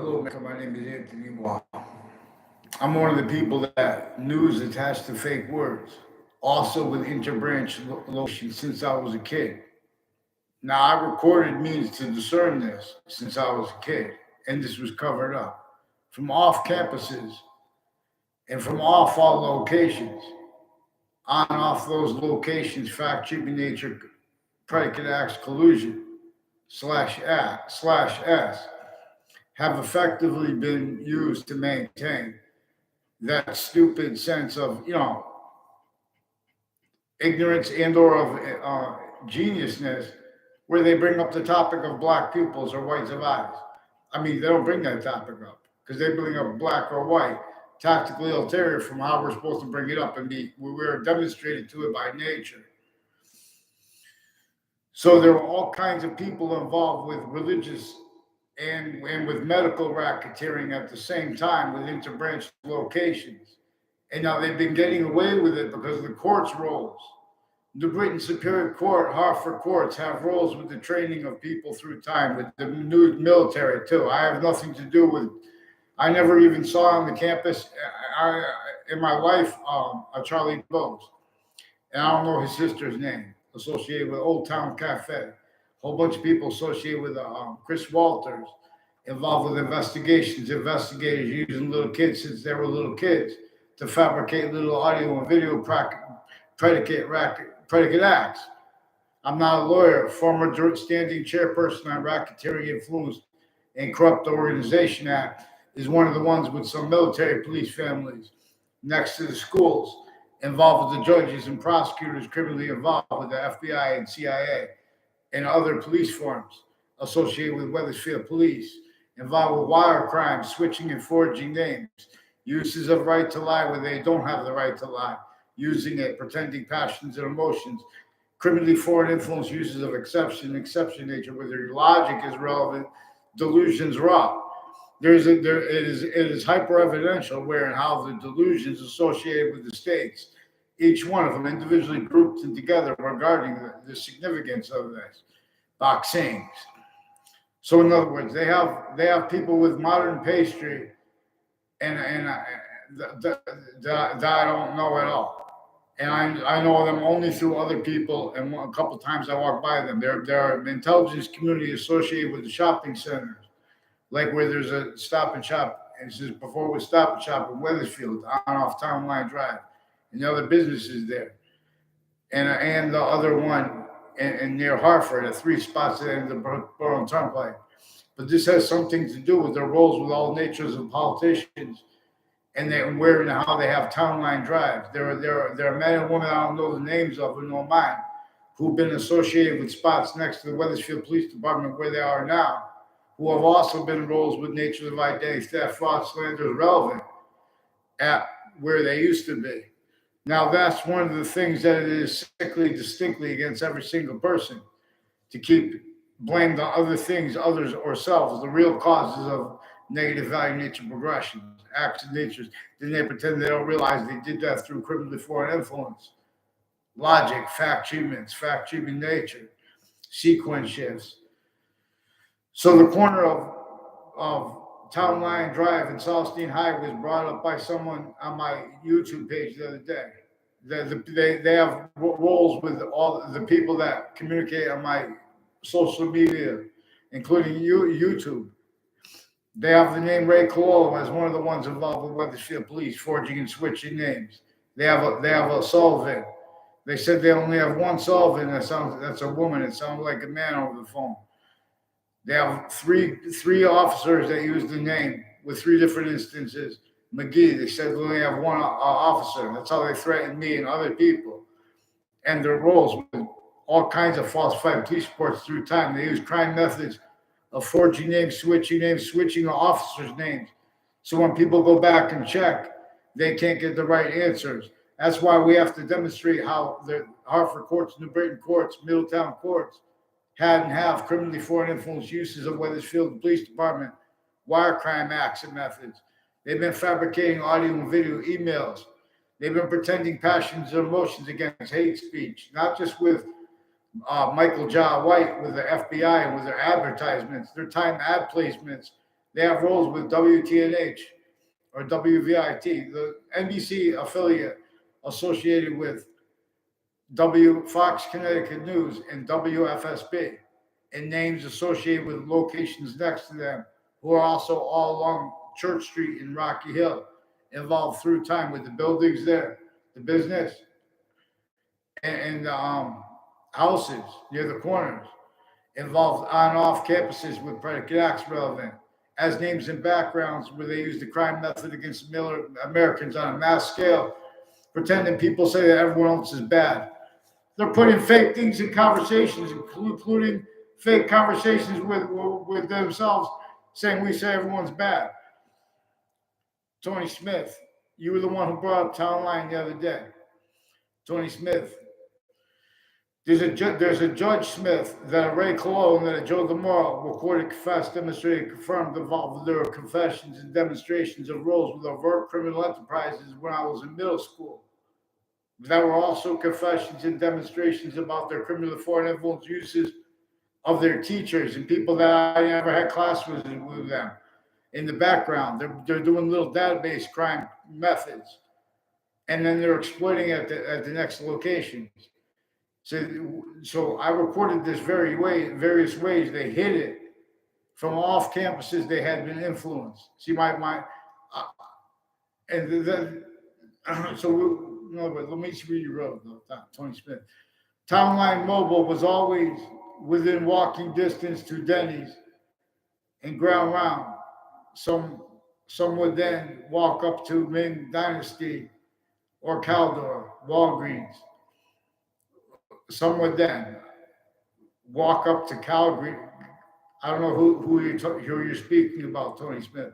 Hello, my name is Anthony Wall. I'm one of the people that news attached to fake words, also with interbranch location since I was a kid. Now, I recorded means to discern this since I was a kid, and this was covered up from off campuses and from off all locations. On and off those locations, fact cheaping nature, predicate acts, collusion, slash S, have effectively been used to maintain that stupid sense of ignorance and or of geniusness, where they bring up the topic of black pupils or whites of eyes. I mean, they don't bring that topic up because they bring up black or white, tactically ulterior from how we're supposed to bring it up and be we're demonstrated to it by nature. So there are all kinds of people involved with religious and with medical racketeering at the same time with interbranch locations. And now they've been getting away with it because of the courts' roles. The Britain Superior Court, Hartford courts have roles with the training of people through time, with the new military too. I have nothing to do with. I never even saw on the campus in my life a Charlie Bose, and I don't know his sister's name associated with Old Town Cafe. A whole bunch of people associated with Chris Walters, involved with investigators using little kids since they were little kids to fabricate little audio and video predicate acts. I'm not a lawyer. Former standing chairperson on Racketeering Influenced and Corrupt Organization Act is one of the ones with some military police families next to the schools, involved with the judges and prosecutors criminally involved with the FBI and CIA and other police forms associated with Wethersfield Police, involved with wire crimes, switching and forging names, uses of right to lie where they don't have the right to lie, using it, pretending passions and emotions, criminally foreign influence uses of exception nature where their logic is relevant, delusions raw. It is hyper evidential where and how the delusions associated with the states, each one of them individually grouped and together regarding the significance of this vaccines. So in other words, they have people with modern pastry and that I don't know at all. And I know them only through other people. And a couple of times I walk by them. They're an intelligence community associated with the shopping centers, like where there's a Stop and Shop. And this is before it was Stop and Shop in Wethersfield, on off Town Line Drive, and the other businesses there, and the other one in near Hartford, at three spots at the end of the Borough Turnpike. But this has something to do with their roles with all natures of politicians and where and how they have Town Line Drive. There are men and women I don't know the names of who know mine, who've been associated with spots next to the Wethersfield Police Department where they are now, who have also been in roles with natures of identity theft, fraud, slander, relevant at where they used to be. Now that's one of the things that it is sickly distinctly against every single person to keep blamed on other things, others, or selves, the real causes of negative value nature progressions, acts of natures. Then they pretend they don't realize they did that through criminally foreign influence, logic, fact treatment nature, sequence shifts. So the corner of Town Line Drive and Southstein High was brought up by someone on my YouTube page the other day. They have roles with all the people that communicate on my social media, including YouTube. They have the name Ray Cololo as one of the ones involved with Wethersfield Police, forging and switching names. They have a Sullivan. They said they only have one Sullivan. That's a woman. It sounds like a man over the phone. They have three officers that use the name with three different instances. McGee, they said they only have one officer. That's how they threaten me and other people. And their roles with all kinds of falsified police reports through time. They use crime methods of forging names, switching officers' names. So when people go back and check, they can't get the right answers. That's why we have to demonstrate how the Hartford courts, New Britain courts, Middletown courts had and have criminally foreign influence uses of Wethersfield Police Department, wire crime acts and methods. They've been fabricating audio and video emails. They've been pretending passions and emotions against hate speech, not just with Michael John White with the FBI and with their advertisements, their time ad placements They have roles with WTNH or WVIT, the NBC affiliate associated with Fox Connecticut News and WFSB, and names associated with locations next to them, who are also all along Church Street in Rocky Hill, involved through time with the buildings there, the business, and houses near the corners, involved on and off campuses with predicate acts relevant, as names and backgrounds where they use the crime method against Americans on a mass scale, pretending people say that everyone else is bad. They're putting fake things in conversations, including fake conversations with themselves, saying we say everyone's bad. Tony Smith, you were the one who brought up Town Line the other day. Tony Smith. There's a Judge Smith that a Ray Cologne that a Joe DeMoro recorded, confessed, demonstrated, confirmed involved with their confessions and demonstrations of roles with overt criminal enterprises when I was in middle school. That were also confessions and demonstrations about their criminal foreign influence uses of their teachers and people that I never had classes with them. In the background, they're doing little database crime methods, and then they're exploiting at the next locations. So I recorded this various ways they hid it from off campuses they had been influenced. See and then so. No, but let me read you wrote, Tony Smith. Town Line Mobile was always within walking distance to Denny's and Ground Round. Some would then walk up to Ming Dynasty or Caldor, Walgreens. Some would then walk up to Calgary. I don't know who you're speaking about, Tony Smith.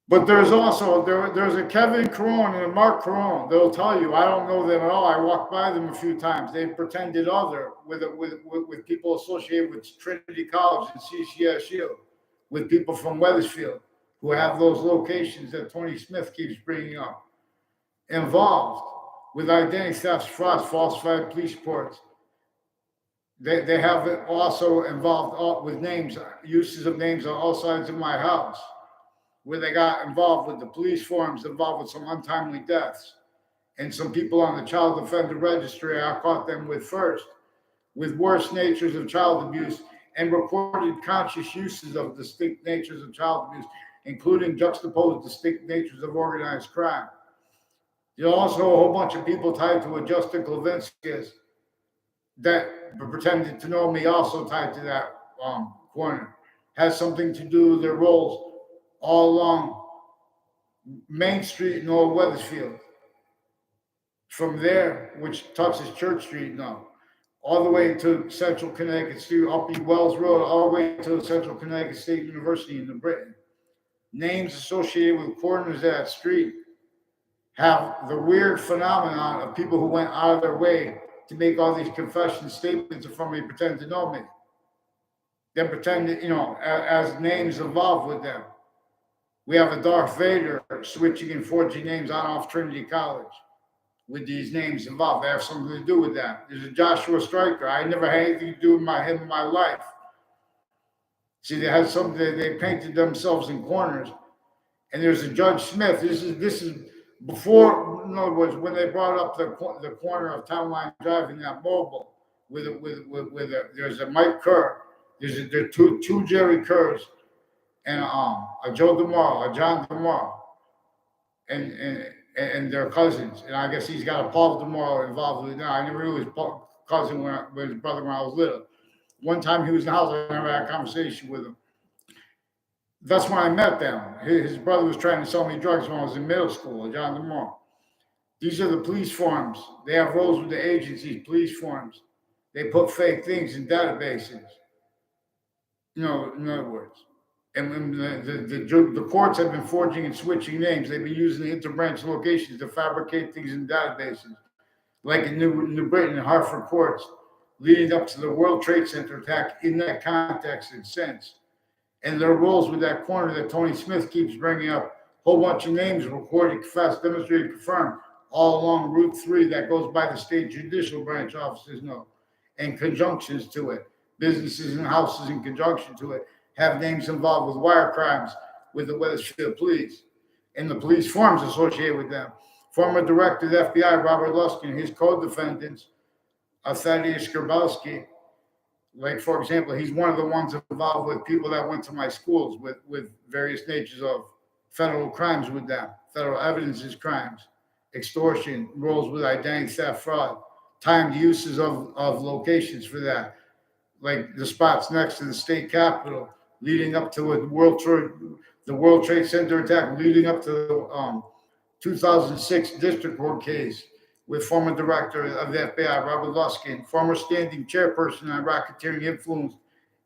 But there's also there's a Kevin Caron and a Mark Caron. They'll tell you, I don't know them at all. I walked by them a few times. They pretended other with people associated with Trinity College and CCSU, with people from Wethersfield who have those locations that Tony Smith keeps bringing up. Involved with identity thefts, frauds, falsified police reports. They have it also involved with names, uses of names on all sides of my house, where they got involved with the police forums, involved with some untimely deaths. And some people on the child offender registry I caught them with first, with worse natures of child abuse and recorded conscious uses of distinct natures of child abuse, including juxtaposed distinct natures of organized crime. There's also a whole bunch of people tied to a Justin Klavinskas that pretended to know me, also tied to that corner. Has something to do with their roles all along Main Street in Old Wethersfield. From there, which touches Church Street now, all the way to Central Connecticut Street, up in Wells Road, all the way to Central Connecticut State University in New Britain. Names associated with corners of that street have the weird phenomenon of people who went out of their way to make all these confession statements from me, pretend to know me. Then pretend, as names involved with them. We have a Darth Vader switching and forging names on off Trinity College with these names involved. They have something to do with that. There's a Joshua Stryker. I never had anything to do with him in my life. See, they had something, they painted themselves in corners. And there's a Judge Smith. This is before, in other words, when they brought up the corner of Town Line Drive in that mobile, there's a Mike Kerr, there are two Jerry Kerrs, and a Joe DeMoro, a John DeMoro, and their cousins. And I guess he's got a Paul DeMoro involved with it now. I never knew his cousin with his brother when I was little. One time he was in the house, I never had a conversation with him. That's when I met them. His brother was trying to sell me drugs when I was in middle school, John DeMore. These are the police forms. They have roles with the agencies, police forms. They put fake things in databases. In other words. And the courts have been forging and switching names. They've been using the interbranch locations to fabricate things in databases, like in New Britain and Hartford courts, leading up to the World Trade Center attack in that context and sense. And their roles with that corner that Tony Smith keeps bringing up, a whole bunch of names recorded, confessed, demonstrated, confirmed, all along Route 3 that goes by the state judicial branch offices, and conjunctions to it, businesses and houses in conjunction to it. have names involved with wire crimes with the Wethersfield Police and the police forms associated with them. Former director of the F.B.I. Robert Luskin and his co-defendants, Thaddeus Grabowski, like, for example, he's one of the ones involved with people that went to my schools with various natures of federal crimes with them, federal evidences crimes, extortion, roles with identity theft, fraud, timed uses of locations for that, like the spots next to the state capitol, leading up to the World Trade Center attack, leading up to the 2006 district court case with former director of the FBI, Robert Luskin, former standing chairperson on Racketeering Influence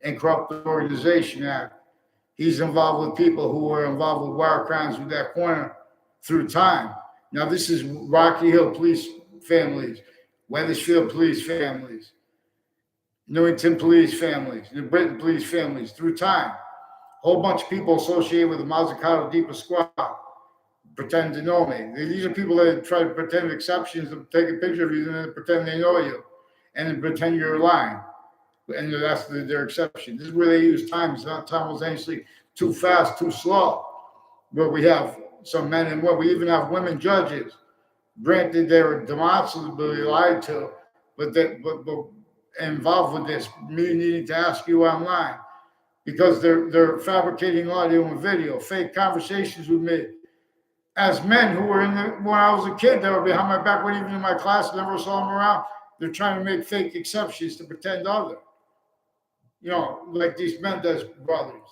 and Corrupt Organization Act. He's involved with people who were involved with wire crimes with that corner through time. Now, this is Rocky Hill police families, Wethersfield police families, Newington police families, New Britain police families through time. Whole bunch of people associated with the Mazzucato Deepa squad pretend to know me. These are people that try to pretend exceptions to take a picture of you and then pretend they know you and then pretend you're lying. And that's their exception. This is where they use time. It's not simultaneously too fast, too slow. But we have some men and women. We even have women judges. Granted, they were demonstrably lied to, but involved with this, me needing to ask you online, because they're fabricating audio and video, fake conversations with me. As men who were when I was a kid, they were behind my back, weren't even in my class, never saw them around. They're trying to make fake exceptions to pretend other. You know, like these Mendez brothers.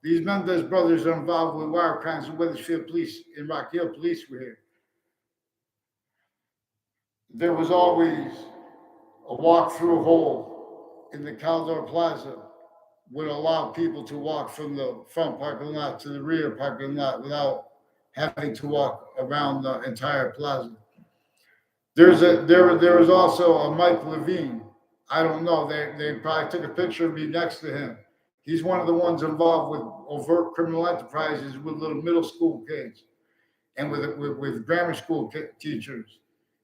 These Mendez brothers are involved with wire crimes with Wethersfield Police and Rock Hill Police were here. There was always a walk-through hole in the Caldor Plaza would allow people to walk from the front parking lot to the rear parking lot without having to walk around the entire plaza. There was also a Mike Levine. I don't know. They probably took a picture of me next to him. He's one of the ones involved with overt criminal enterprises with little middle school kids and with grammar school teachers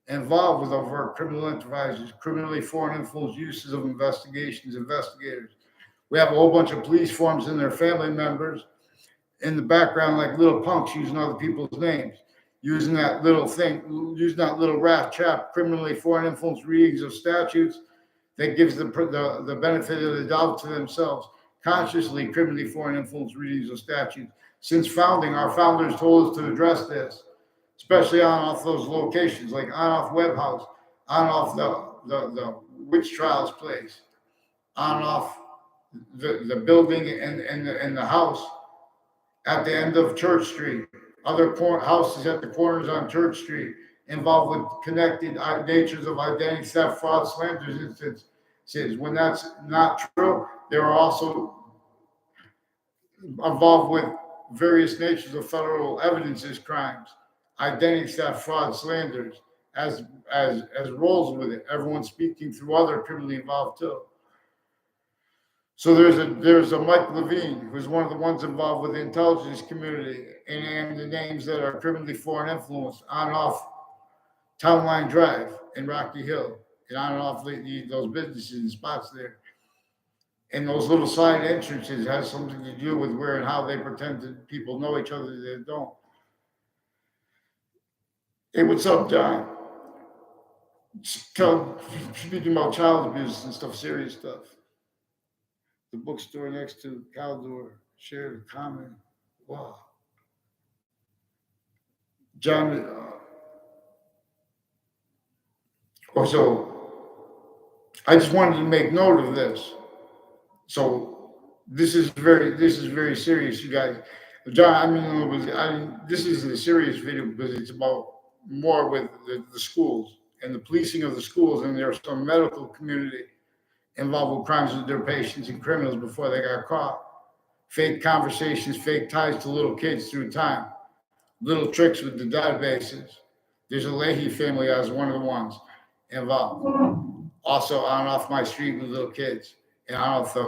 involved with overt criminal enterprises, criminally foreign influence uses of investigators. We have a whole bunch of police forms and their family members in the background like little punks using other people's names, using that little rat trap, criminally foreign influence readings of statutes that gives the benefit of the doubt to themselves, consciously criminally foreign influence readings of statutes. Since founding, our founders told us to address this, especially on off those locations, like on off Webb House, on off the witch trials place, on off the building and the house at the end of Church Street, other houses at the corners on Church Street, involved with connected natures of identity theft, fraud, slanders instances. When that's not true, they are also involved with various natures of federal evidences crimes, identity theft, fraud, slanders, as roles with it. Everyone speaking through other criminally involved too. So there's a Mike Levine, who's one of the ones involved with the intelligence community and the names that are criminally foreign influence on and off Town Line Drive in Rocky Hill and on and off those businesses and spots there. And those little side entrances has something to do with where and how they pretend that people know each other, they don't. Hey, what's up, John? Speaking about child abuse and stuff, serious stuff. The bookstore next to Caldor shared a comment. Wow. John, also, I just wanted to make note of this. So this is very serious, you guys. John, this is a serious video because it's about more with the schools and the policing of the schools, and there's some medical community involved with crimes with their patients and criminals before they got caught. Fake conversations, fake ties to little kids through time, little tricks with the databases. There's a Leahy family as one of the ones involved. Also on and off my street with little kids. And on off the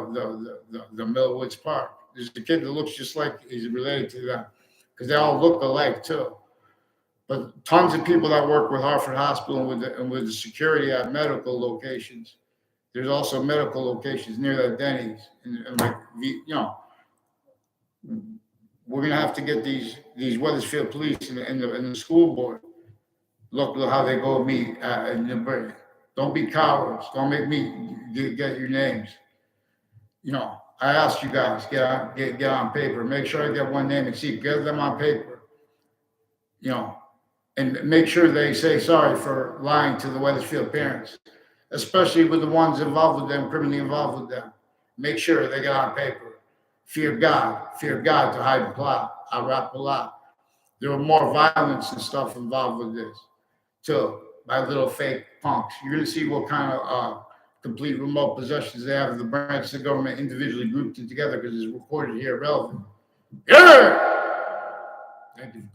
Millwoods Park. There's a kid that looks just like he's related to them because they all look alike too. But tons of people that work with Hartford Hospital and with the security at medical locations. There's also medical locations near that Denny's and like, we're gonna have to get these Wethersfield police in the school board. Look how they go meet in the break. Don't be cowards. Don't make me get your names. You know, I asked you guys get on paper. Make sure I get one name and see. Get them on paper. You know, and make sure they say sorry for lying to the Wethersfield parents, especially with the ones involved with them, criminally involved with them. Make sure they get on paper. Fear God to hide the plot. I rap a lot. There were more violence and stuff involved with this, too, by little fake punks. You're going to see what kind of complete remote possessions they have of the branches of government individually grouped together because it's recorded here relevant. Yeah! Thank you.